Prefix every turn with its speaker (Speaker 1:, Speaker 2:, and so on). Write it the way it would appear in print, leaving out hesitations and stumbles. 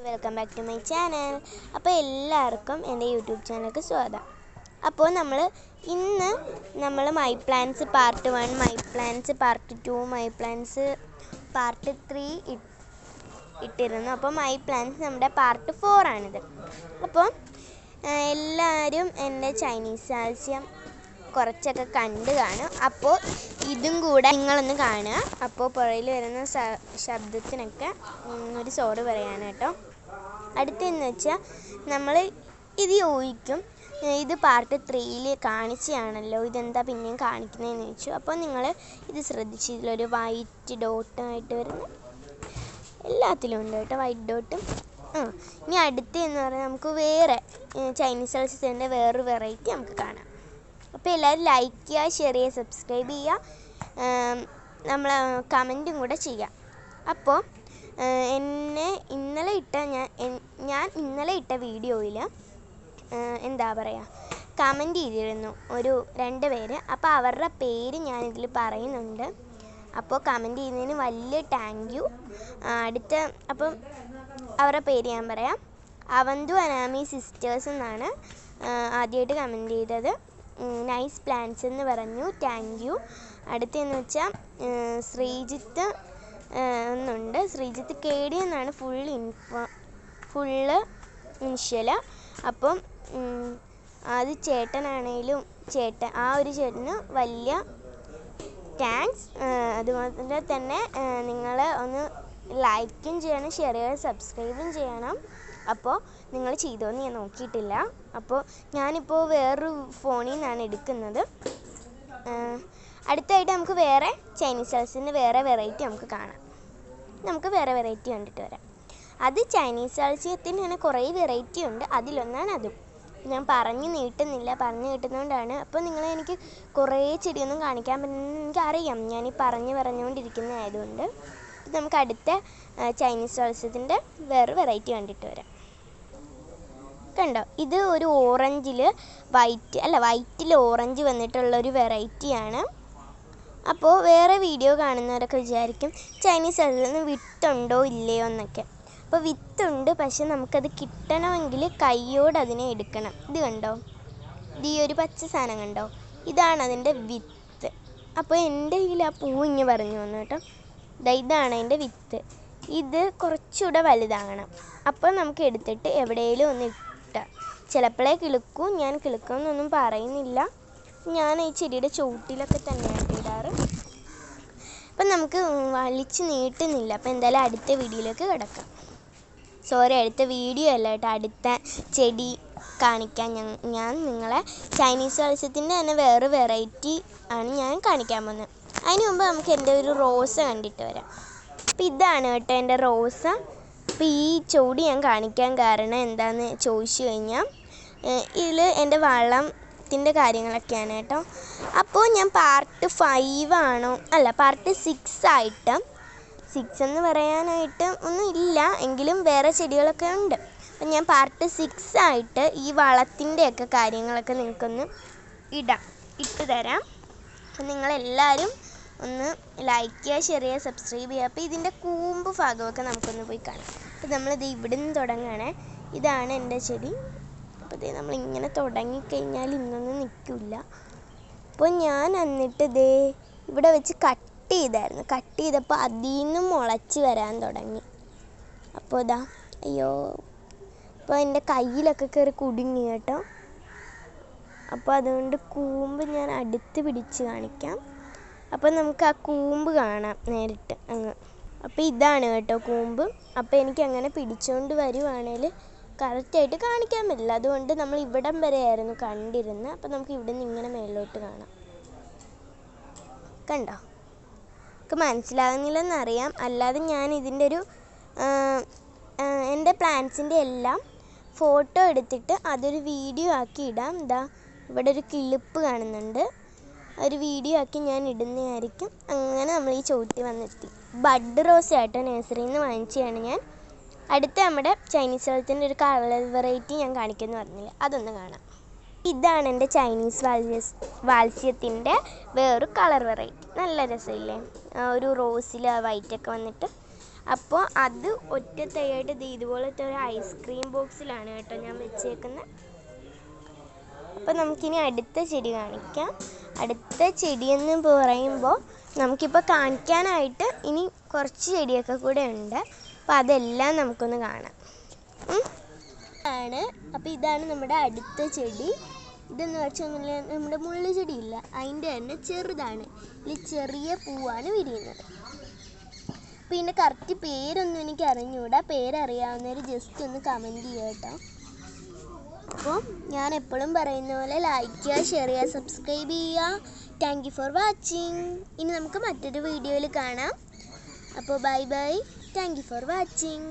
Speaker 1: Welcome back to my channel. അപ്പോൾ എല്ലാവർക്കും എൻ്റെ യൂട്യൂബ് ചാനലിലേക്ക് സ്വാഗതം. അപ്പോൾ ഇന്ന് my plants part 1, my plants part 2, my plants part 3 ഇട്ടിരുന്നു. അപ്പോൾ മൈ പ്ലാന്റ്സ് നമ്മുടെ പാർട്ട് 4 ആണിത്. അപ്പോൾ എല്ലാവരും എൻ്റെ ചൈനീസ് ആൽസ്യം കുറച്ചൊക്കെ കണ്ട് കാണും. അപ്പോൾ ഇതും കൂടെ നിങ്ങളൊന്ന് കാണുക. അപ്പോൾ പുറയിൽ വരുന്ന ശബ്ദത്തിനൊക്കെ ഒരു സോറി പറയാൻ കേട്ടോ. അടുത്തെന്ന് വെച്ചാൽ നമ്മൾ ഇത് ചോദിക്കും, ഇത് പാർട്ട് 3 കാണിച്ചാണല്ലോ, ഇതെന്താ പിന്നെയും കാണിക്കുന്നതെന്ന് ചോദിച്ചു. അപ്പോൾ നിങ്ങൾ ഇത് ശ്രദ്ധിച്ച്, ഇതിലൊരു വൈറ്റ് ഡോട്ടായിട്ട് വരുന്ന എല്ലാത്തിലും ഉണ്ട് കേട്ടോ, വൈറ്റ് ഡോട്ടും. ഇനി അടുത്തെന്ന് പറഞ്ഞാൽ നമുക്ക് വേറെ ചൈനീസ് ആൽസ്യത്തിൻ്റെ വേറൊരു വെറൈറ്റി നമുക്ക് കാണാം. അപ്പോൾ എല്ലാവരും ലൈക്ക് ചെയ്യുക, ഷെയർ ചെയ്യുക, സബ്സ്ക്രൈബ് ചെയ്യുക, നമ്മൾ കമൻറ്റും കൂടെ ചെയ്യുക. അപ്പോൾ ഞാൻ ഇന്നലെ ഇട്ട വീഡിയോയിൽ എന്താ പറയുക, കമൻറ്റ് ചെയ്തിരുന്നു ഒരു 2 പേര്. അപ്പോൾ അവരുടെ പേര് ഞാനിതിൽ പറയുന്നുണ്ട്. അപ്പോൾ കമൻറ്റ് ചെയ്യുന്നതിന് വലിയ താങ്ക് യു. അപ്പം അവരുടെ പേര് ഞാൻ പറയാം. അവന്തു അനാമി സിസ്റ്റേഴ്സ് എന്നാണ് ആദ്യമായിട്ട് കമൻറ്റ് ചെയ്തത്. നൈസ് പ്ലാന്റ്സ് എന്ന് പറഞ്ഞു, താങ്ക് യു. അടുത്തെന്ന് വെച്ചാൽ ശ്രീജിത്ത് എന്നുണ്ട്. ശ്രീജിത്ത് KD എന്നാണ് ഫുള്ള് ഇനിഷ്യൽ. അപ്പം അത് ചേട്ടനാണേലും ആ ഒരു ചേട്ടന് വലിയ താങ്ക്സ്. അതുപോലെ തന്നെ നിങ്ങൾ ഒന്ന് ലൈക്കും ചെയ്യണം, ഷെയർ ചെയ്യണം, സബ്സ്ക്രൈബും ചെയ്യണം. അപ്പോൾ നിങ്ങൾ ചെയ്തോന്ന് ഞാൻ നോക്കിയിട്ടില്ല. അപ്പോൾ ഞാനിപ്പോൾ വേറൊരു ഫോണിൽ നിന്നാണ് എടുക്കുന്നത്. അടുത്തായിട്ട് നമുക്ക് വേറെ ചൈനീസ് ആൽസ്യത്തിൻ്റെ വേറെ വെറൈറ്റി നമുക്ക് കാണാം. നമുക്ക് വേറെ വെറൈറ്റി കണ്ടിട്ട് വരാം. അത് ചൈനീസ് ആൽസ്യത്തിന് തന്നെ കുറേ വെറൈറ്റി ഉണ്ട്, അതിലൊന്നാണ് അതും. ഞാൻ പറഞ്ഞു കിട്ടുന്നതുകൊണ്ടാണ്. അപ്പോൾ എനിക്ക് കുറേ ചെടിയൊന്നും കാണിക്കാൻ പറ്റുന്നത് എനിക്കറിയാം, ഞാൻ ഈ പറഞ്ഞുകൊണ്ടിരിക്കുന്നതായതുകൊണ്ട്. നമുക്ക് അടുത്ത ചൈനീസ് ആൽസ്യത്തിൻ്റെ വേറെ വെറൈറ്റി കണ്ടിട്ട് വരാം. കണ്ടോ, ഇത് ഒരു വൈറ്റിൽ ഓറഞ്ച് വന്നിട്ടുള്ളൊരു വെറൈറ്റിയാണ്. അപ്പോൾ വേറെ വീഡിയോ കാണുന്നവരൊക്കെ വിചാരിക്കും ചൈനീസ് ആൽസ്യത്തിന് വിത്തുണ്ടോ ഇല്ലയോ എന്നൊക്കെ. അപ്പോൾ വിത്തുണ്ട്, പക്ഷെ നമുക്കത് കിട്ടണമെങ്കിൽ കൈയോട് അതിനെ എടുക്കണം. ഇത് കണ്ടോ, ഇത് ഈ ഒരു പച്ച സാധനം കണ്ടോ, ഇതാണ് അതിൻ്റെ വിത്ത്. അപ്പോൾ എൻ്റെ കയ്യിൽ ആ പൂ പറഞ്ഞു വന്നു കേട്ടോ. ഇതാണ് അതിൻ്റെ വിത്ത്. ഇത് കുറച്ചുകൂടെ വലുതാകണം. അപ്പോൾ നമുക്ക് എടുത്തിട്ട് എവിടെയെങ്കിലും ഒന്ന് ചിലപ്പോഴേ കിളുക്കും. ഞാൻ കിളുക്കുമെന്നൊന്നും പറയുന്നില്ല, ഞാൻ ഈ ചെടിയുടെ ചുവട്ടിലൊക്കെ തന്നെയാണ് ഇടാറ്. അപ്പം നമുക്ക് വലിച്ച് നീട്ടുന്നില്ല. അപ്പോൾ എന്തായാലും അടുത്ത വീഡിയോയിലേക്ക് കിടക്കാം. അടുത്ത വീഡിയോ അല്ല കേട്ടോ, അടുത്ത ചെടി കാണിക്കാൻ ഞാൻ നിങ്ങളെ ചൈനീസ് ആൽസ്യത്തിൻ്റെ തന്നെ വേറെ വെറൈറ്റി ആണ് ഞാൻ കാണിക്കാൻ പോകുന്നത്. അതിന് മുമ്പ് നമുക്ക് എൻ്റെ ഒരു റോസ കണ്ടിട്ട് വരാം. അപ്പം ഇതാണ് കേട്ടോ എൻ്റെ റോസ. അപ്പോൾ ഈ ചെടി ഞാൻ കാണിക്കാൻ കാരണം എന്താണെന്ന് ചോദിച്ചു കഴിഞ്ഞാൽ, ഇതിൽ എൻ്റെ വളത്തിൻ്റെ കാര്യങ്ങളൊക്കെയാണ് കേട്ടോ. അപ്പോൾ ഞാൻ പാർട്ട് 5 പാർട്ട് 6 ആയിട്ട്, 6 എന്ന് പറയാനായിട്ട് ഒന്നും ഇല്ല എങ്കിലും വേറെ ചെടികളൊക്കെ ഉണ്ട്. അപ്പം ഞാൻ പാർട്ട് 6 ആയിട്ട് ഈ വളത്തിൻ്റെയൊക്കെ കാര്യങ്ങളൊക്കെ നിങ്ങൾക്കൊന്ന് ഇട്ട് തരാം. അപ്പം നിങ്ങളെല്ലാവരും ഒന്ന് ലൈക്ക് ചെയ്യുക, ഷെയർ ചെയ്യുക, സബ്സ്ക്രൈബ് ചെയ്യുക. അപ്പോൾ ഇതിൻ്റെ കൂമ്പ് ഭാഗമൊക്കെ നമുക്കൊന്ന് പോയി കാണാം. അപ്പോൾ നമ്മളിത് ഇവിടുന്ന് തുടങ്ങുകയാണേ. ഇതാണ് എൻ്റെ ചെടി. അപ്പോൾ നമ്മളിങ്ങനെ തുടങ്ങിക്കഴിഞ്ഞാൽ ഇന്നൊന്നും നിൽക്കില്ല. അപ്പോൾ ഞാൻ എന്നിട്ട് ഇവിടെ വെച്ച് കട്ട് ചെയ്തപ്പോൾ അതിൽ നിന്ന് മുളച്ച് വരാൻ തുടങ്ങി. അപ്പോൾ അയ്യോ, അപ്പോൾ എൻ്റെ കയ്യിലൊക്കെ കയറി കുടുങ്ങി കേട്ടോ. അപ്പോൾ അതുകൊണ്ട് കൂമ്പ് ഞാൻ അടുത്ത് പിടിച്ച് കാണിക്കാം. അപ്പോൾ നമുക്ക് ആ കൂമ്പ് കാണാം നേരിട്ട് അങ്ങ്. അപ്പോൾ ഇതാണ് കേട്ടോ കൂമ്പ്. അപ്പോൾ എനിക്ക് അങ്ങനെ പിടിച്ചുകൊണ്ട് വരുവാണെങ്കിൽ കറക്റ്റായിട്ട് കാണിക്കാൻ പറ്റില്ല, അതുകൊണ്ട് നമ്മൾ ഇവിടം വരെയായിരുന്നു കണ്ടിരുന്നത്. അപ്പോൾ നമുക്ക് ഇവിടെ നിന്ന് ഇങ്ങനെ മേലോട്ട് കാണാം. കണ്ടോ, നമുക്ക് മനസ്സിലാകുന്നില്ലെന്നറിയാം. അല്ലാതെ ഞാൻ ഇതിൻ്റെ എൻ്റെ പ്ലാന്റ്സിൻ്റെ എല്ലാം ഫോട്ടോ എടുത്തിട്ട് അതൊരു വീഡിയോ ആക്കി ഇടാം. ഇവിടെ ഒരു കിളിപ്പ് കാണുന്നുണ്ട്, ഒരു വീഡിയോ ആക്കി ഞാൻ ഇടുന്നതായിരിക്കും. അങ്ങനെ നമ്മൾ ഈ ചവിട്ടി വന്നെത്തി. ബഡ് റോസ് ആയിട്ട് നഴ്സറിയിൽ നിന്ന് വാങ്ങിച്ചതാണ് ഞാൻ. അടുത്ത നമ്മുടെ ചൈനീസ് ആൽസ്യത്തിൻ്റെ ഒരു കളർ വെറൈറ്റി ഞാൻ കാണിക്കുമെന്ന് പറഞ്ഞില്ല, അതൊന്ന് കാണാം. ഇതാണ് എൻ്റെ ചൈനീസ് ആൽസ്യത്തിൻ്റെ വേറൊരു കളർ വെറൈറ്റി. നല്ല രസമില്ലേ, ഒരു റോസിൽ വൈറ്റൊക്കെ വന്നിട്ട്. അപ്പോൾ അത് ഒറ്റ തൈയായിട്ട് ഇതുപോലത്തെ ഒരു ഐസ്ക്രീം ബോക്സിലാണ് കേട്ടോ ഞാൻ വെച്ചേക്കുന്നത്. അപ്പോൾ നമുക്കിനി അടുത്ത ചെടി കാണിക്കാം. അടുത്ത ചെടിയെന്ന് പറയുമ്പോൾ നമുക്കിപ്പോൾ കാണിക്കാനായിട്ട് ഇനി കുറച്ച് ചെടിയൊക്കെ കൂടെ ഉണ്ട്. അപ്പോൾ അതെല്ലാം നമുക്കൊന്ന് കാണാം. അപ്പോൾ ഇതാണ് നമ്മുടെ അടുത്ത ചെടി. ഇതെന്ന് വെച്ചാൽ നമ്മുടെ മുള്ളു ചെടിയില്ല, അതിൻ്റെ തന്നെ ചെറുതാണ്. ഇതിൽ ചെറിയ പൂവാണ് വിരിയുന്നത്. അപ്പോൾ ഇതിൻ്റെ കറക്റ്റ് പേരൊന്നും എനിക്ക് അറിഞ്ഞുകൂടാ. പേരറിയാവുന്നവർ ജസ്റ്റ് ഒന്ന് കമൻറ്റ് ചെയ്യുക കേട്ടോ. അപ്പോൾ ഞാൻ എപ്പോഴും പറയുന്ന പോലെ ലൈക്ക് ചെയ്യുക, ഷെയർ ചെയ്യുക, സബ്സ്ക്രൈബ് ചെയ്യുക. Thank you for watching. ഇനി നമുക്ക് മറ്റൊരു വീഡിയോയിൽ കാണാം. അപ്പോൾ bye bye. Thank you for watching.